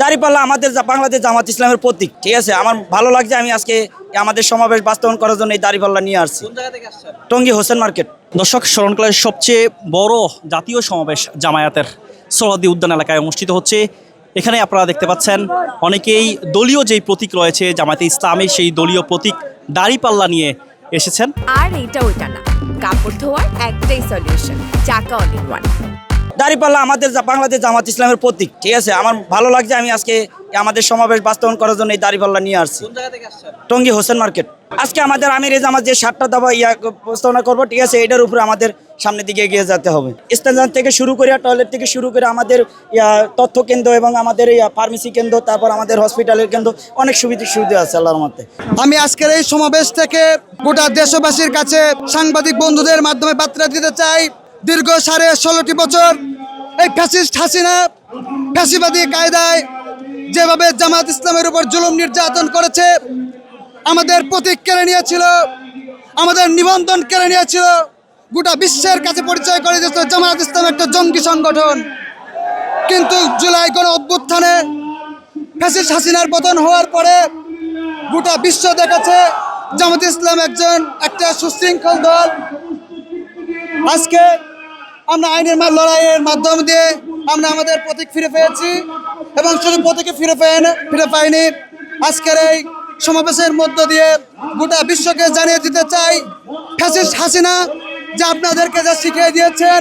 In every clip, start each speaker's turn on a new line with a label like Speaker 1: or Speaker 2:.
Speaker 1: দাঁড়িপাল্লা আমাদের বাংলাদেশ জামাত ইসলামের প্রতীক, ঠিক আছে। আমার ভালো লাগছে, আমি আজকে আমাদের সমাবেশ বাস্তবায়ন করার জন্য এই দাঁড়িপাল্লা নিয়ে আসছি। টঙ্গী হোসেন মার্কেট।
Speaker 2: দর্শক, স্মরণকালের সবচেয়ে বড় জাতীয় সমাবেশ জামায়াতের সোহরাওয়ার্দী উদ্যান এলাকায় অনুষ্ঠিত হচ্ছে। এখানে আপনারা দেখতে পাচ্ছেন অনেকেই দলীয় যেই প্রতীক রয়েছে জামায়াতে ইসলামের, সেই দলীয় প্রতীক দাঁড়িপাল্লা নিয়ে এসেছেন।
Speaker 3: আর এটা ওইটা না, কাপড় ধোয়ার একটাই সলিউশন, চাকা অল ইন ওয়ান।
Speaker 1: দাঁড়িপাল্লা আমাদের বাংলাদেশ জামাত ইসলামের প্রতীক, ঠিক আছে। আমার ভালো লাগছে, আমি আজকে আমাদের সমাবেশ বাস্তবায়ন করার জন্য এই দাঁড়িপাল্লা নিয়ে আসছি। টঙ্গী হোসেন মার্কেট। আজকে আমাদের আমির জামাত যে 7টা দাবা প্রস্তাবনা করবো, ঠিক আছে, এটার উপরে আমাদের সামনের দিকে এগিয়ে যেতে হবে। স্টেশন থেকে শুরু করে, টয়লেট থেকে শুরু করে আমাদের তথ্য কেন্দ্র এবং আমাদের ফার্মেসি কেন্দ্র, তারপর আমাদের হসপিটালের কেন্দ্র, অনেক সুবিধা আছে আল্লাহর মতে।
Speaker 4: আমি আজকের এই সমাবেশ থেকে গোটা দেশবাসীর কাছে সাংবাদিক বন্ধুদের মাধ্যমে বার্তা দিতে চাই, দীর্ঘ 16.5 বছর এই ফ্যাসিস্ট হাসিনা ফ্যাসিবাদী কায়দায় যেভাবে জামাত ইসলামের উপর জুলুম নির্যাতন করেছে, আমাদের প্রতীক কেড়ে নিয়েছিল, আমাদের নিবন্ধন কেড়ে নিয়েছিল, গোটা বিশ্বের কাছে পরিচয় করে দিয়েছিল জামাত ইসলাম একটা জঙ্গি সংগঠন। কিন্তু জুলাই গণ অভ্যুত্থানে ফ্যাসিস্ট হাসিনার পতন হওয়ার পরে গোটা বিশ্ব দেখেছে জামাত ইসলাম একটা সুশৃঙ্খল দল। আজকে আমরা আইনের লড়াইয়ের মাধ্যম দিয়ে আমরা আমাদের প্রতীক ফিরে পেয়েছি, এবং শুধু প্রতীকে ফিরে পাইনি, আজকের এই সমাবেশের মধ্য দিয়ে গোটা বিশ্বকে জানিয়ে দিতে চাই, ফ্যাসিস্ট হাসিনা যা আপনাদেরকে যা শিখিয়ে দিয়েছেন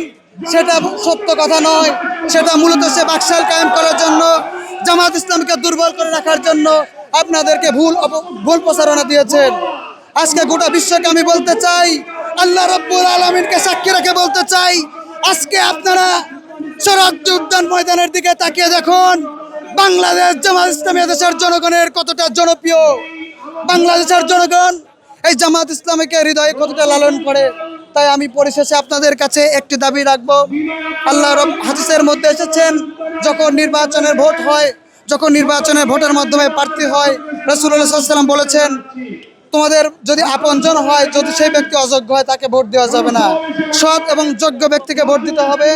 Speaker 4: সেটা সত্য কথা নয়, সেটা মূলত সে বাকশাল কায়েম করার জন্য, জামাত ইসলামকে দুর্বল করে রাখার জন্য আপনাদেরকে ভুল প্রচারণা দিয়েছেন। আজকে গোটা বিশ্বকে আমি বলতে চাই, আল্লাহ রাব্বুল আলামিনকে সাক্ষী রেখে বলতে চাই, আজকে আপনারা সোহরাওয়ার্দী উদ্যান ময়দানের দিকে তাকিয়ে দেখুন, বাংলাদেশ জামাত ইসলামী দেশের জনগণের কতটা জনপ্রিয়। বাংলাদেশের জনগণ এই জামাত ইসলামীকে হৃদয়ে কতটা লালন করে। তাই আমি পরিশেষে আপনাদের কাছে একটি দাবি রাখবো, আল্লাহ হাদিসের মধ্যে এসেছেন, যখন নির্বাচনের ভোট হয়, যখন নির্বাচনের ভোটের মাধ্যমে প্রার্থী হয়, রাসূলুল্লাহ সাল্লাল্লাহু আলাইহি ওয়াসাল্লাম বলেছেন, তোমাদের যদি আপনজন হয়, যদি সেই ব্যক্তি অযোগ্য হয়, তাকে ভোট দেওয়া যাবে না, সৎ এবং যোগ্য ব্যক্তিকে ভোট দিতে হবে।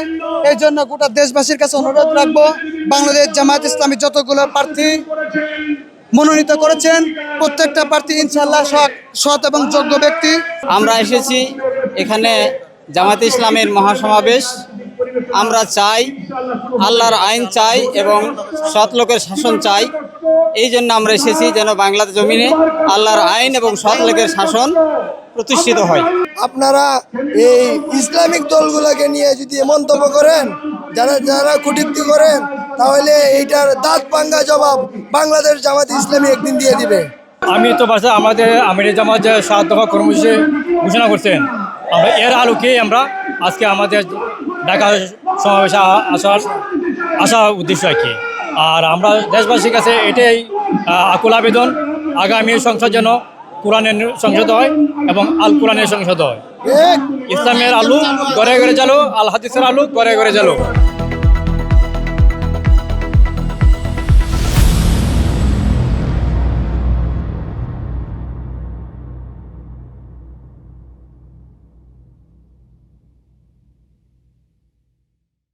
Speaker 4: এই জন্য গোটা দেশবাসীর কাছে অনুরোধ রাখবো, বাংলাদেশ জামায়াত ইসলামী যতগুলো প্রার্থী মনোনীত করেছেন, প্রত্যেকটা প্রার্থী ইনশাআল্লাহ সৎ এবং যোগ্য ব্যক্তি।
Speaker 5: আমরা এসেছি এখানে জামায়াতে ইসলামের মহাসমাবেশ। আমরা চাই, আল্লাহর আইন চাই এবং সৎ লোকের শাসন চাই। এই জন্য আমরা এসেছি যেন বাংলাদেশ জমিনে আল্লাহর আইন এবং সৎ লোকের শাসন প্রতিষ্ঠিত হয়।
Speaker 6: আপনারা এই ইসলামিক দলগুলোকে নিয়ে যদি মন্তব্য করেন, যারা কটূক্তি করেন, তাহলে এইটার দাঁত ভাঙা জবাব বাংলাদেশ জামাত ইসলামী একদিন দিয়ে দিবে।
Speaker 7: আমি তো বাসা আমাদের আমির জামাত যে 7 দফা কর্মসূচি ঘোষণা করছেন, আমরা এর আলোকেই আমরা আজকে আমাদের ঢাকা সমাবেশে আসা উদ্দেশ্য আর কি। আর আমরা দেশবাসীর কাছে এটাই আকুল আবেদন, আগামী সংসদ যেন কোরআনের সংসদ হয় এবং আল কোরআনের সংসদ হয়। ইসলামের আলু ঘরে ঘরে জ্বালো, আল হাদিসের আলু ঘরে ঘরে জ্বালো।